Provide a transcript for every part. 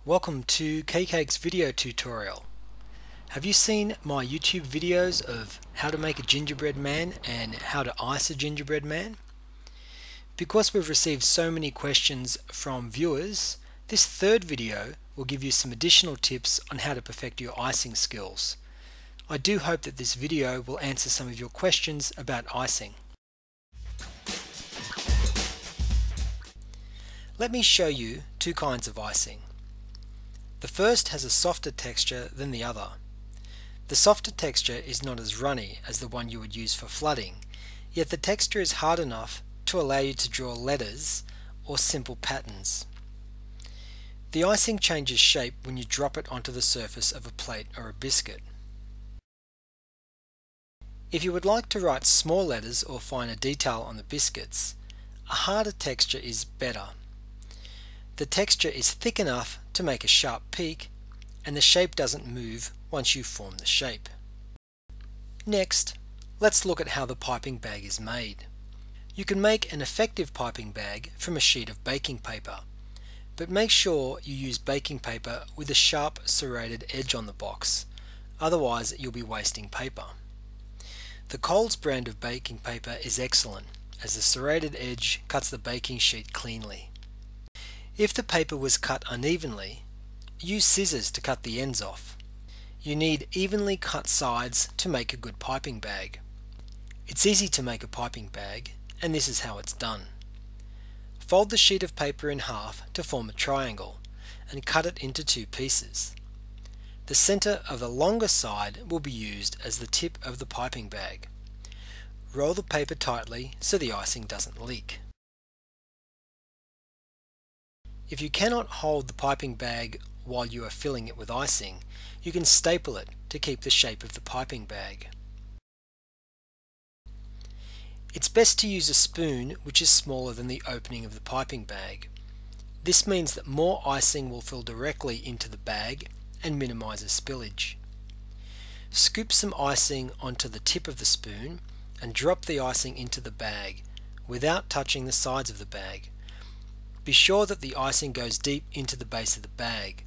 Welcome to KCake's video tutorial. Have you seen my YouTube videos of how to make a gingerbread man and how to ice a gingerbread man? Because we've received so many questions from viewers, this third video will give you some additional tips on how to perfect your icing skills. I do hope that this video will answer some of your questions about icing. Let me show you two kinds of icing. The first has a softer texture than the other. The softer texture is not as runny as the one you would use for flooding, yet the texture is hard enough to allow you to draw letters or simple patterns. The icing changes shape when you drop it onto the surface of a plate or a biscuit. If you would like to write small letters or finer detail on the biscuits, a harder texture is better. The texture is thick enough to make a sharp peak, and the shape doesn't move once you form the shape. Next, let's look at how the piping bag is made. You can make an effective piping bag from a sheet of baking paper, but make sure you use baking paper with a sharp serrated edge on the box, otherwise you'll be wasting paper. The Coles brand of baking paper is excellent, as the serrated edge cuts the baking sheet cleanly. If the paper was cut unevenly, use scissors to cut the ends off. You need evenly cut sides to make a good piping bag. It's easy to make a piping bag, and this is how it's done. Fold the sheet of paper in half to form a triangle and cut it into two pieces. The center of the longer side will be used as the tip of the piping bag. Roll the paper tightly so the icing doesn't leak. If you cannot hold the piping bag while you are filling it with icing, you can staple it to keep the shape of the piping bag. It's best to use a spoon which is smaller than the opening of the piping bag. This means that more icing will fill directly into the bag and minimizes spillage. Scoop some icing onto the tip of the spoon and drop the icing into the bag without touching the sides of the bag. Be sure that the icing goes deep into the base of the bag.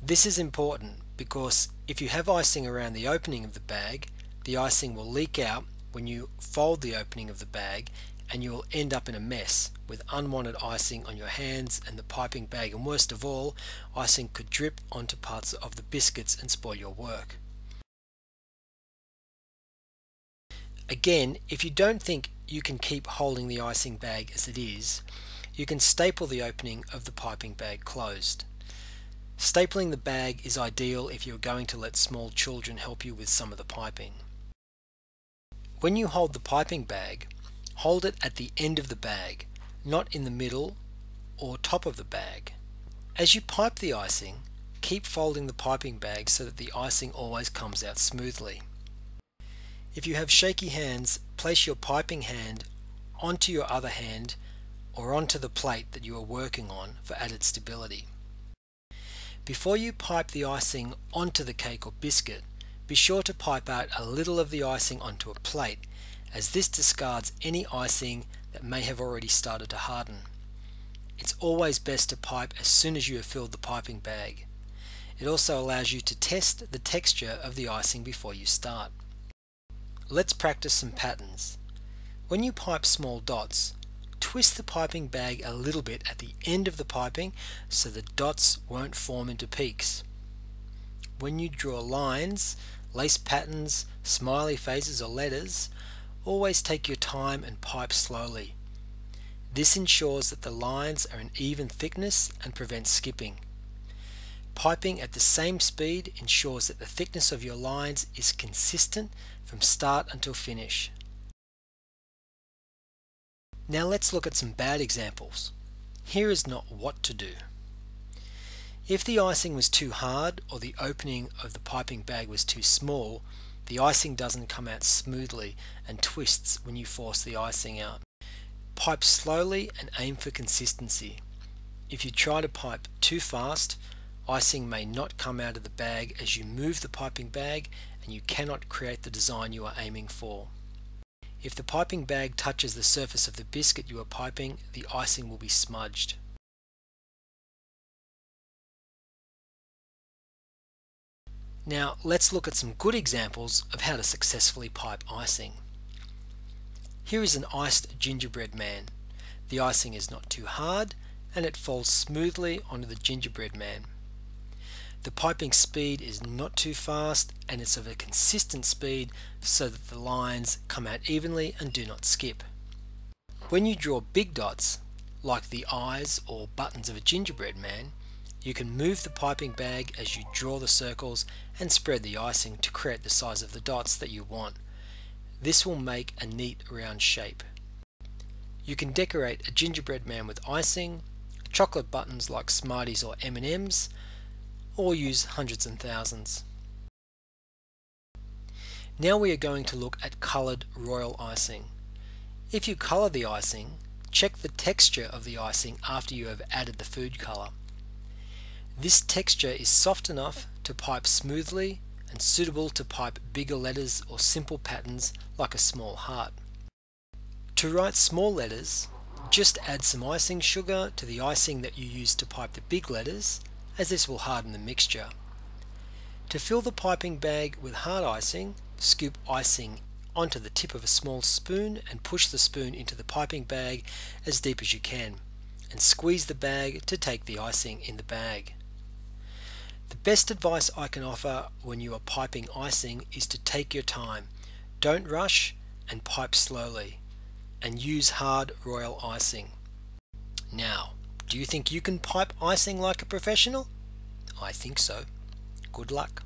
This is important because if you have icing around the opening of the bag, the icing will leak out when you fold the opening of the bag, and you will end up in a mess with unwanted icing on your hands and the piping bag, and worst of all, icing could drip onto parts of the biscuits and spoil your work. Again, if you don't think you can keep holding the icing bag as it is, you can staple the opening of the piping bag closed. Stapling the bag is ideal if you're going to let small children help you with some of the piping. When you hold the piping bag, hold it at the end of the bag, not in the middle or top of the bag. As you pipe the icing, keep folding the piping bag so that the icing always comes out smoothly. If you have shaky hands, place your piping hand onto your other hand or onto the plate that you are working on for added stability. Before you pipe the icing onto the cake or biscuit, be sure to pipe out a little of the icing onto a plate, as this discards any icing that may have already started to harden. It's always best to pipe as soon as you have filled the piping bag. It also allows you to test the texture of the icing before you start. Let's practice some patterns. When you pipe small dots, twist the piping bag a little bit at the end of the piping so the dots won't form into peaks. When you draw lines, lace patterns, smiley faces or letters, always take your time and pipe slowly. This ensures that the lines are an even thickness and prevents skipping. Piping at the same speed ensures that the thickness of your lines is consistent from start until finish. Now let's look at some bad examples. Here is not what to do. If the icing was too hard or the opening of the piping bag was too small, the icing doesn't come out smoothly and twists when you force the icing out. Pipe slowly and aim for consistency. If you try to pipe too fast, icing may not come out of the bag as you move the piping bag, and you cannot create the design you are aiming for. If the piping bag touches the surface of the biscuit you are piping, the icing will be smudged. Now let's look at some good examples of how to successfully pipe icing. Here is an iced gingerbread man. The icing is not too hard and it falls smoothly onto the gingerbread man. The piping speed is not too fast and it's of a consistent speed so that the lines come out evenly and do not skip. When you draw big dots, like the eyes or buttons of a gingerbread man, you can move the piping bag as you draw the circles and spread the icing to create the size of the dots that you want. This will make a neat round shape. You can decorate a gingerbread man with icing, chocolate buttons like Smarties or M&Ms, or use hundreds and thousands. Now we are going to look at coloured royal icing. If you colour the icing, check the texture of the icing after you have added the food colour. This texture is soft enough to pipe smoothly and suitable to pipe bigger letters or simple patterns like a small heart. To write small letters, just add some icing sugar to the icing that you use to pipe the big letters, as this will harden the mixture. To fill the piping bag with hard icing, scoop icing onto the tip of a small spoon and push the spoon into the piping bag as deep as you can, and squeeze the bag to take the icing in the bag. The best advice I can offer when you are piping icing is to take your time. Don't rush and pipe slowly, and use hard royal icing. Now, do you think you can pipe icing like a professional? I think so. Good luck.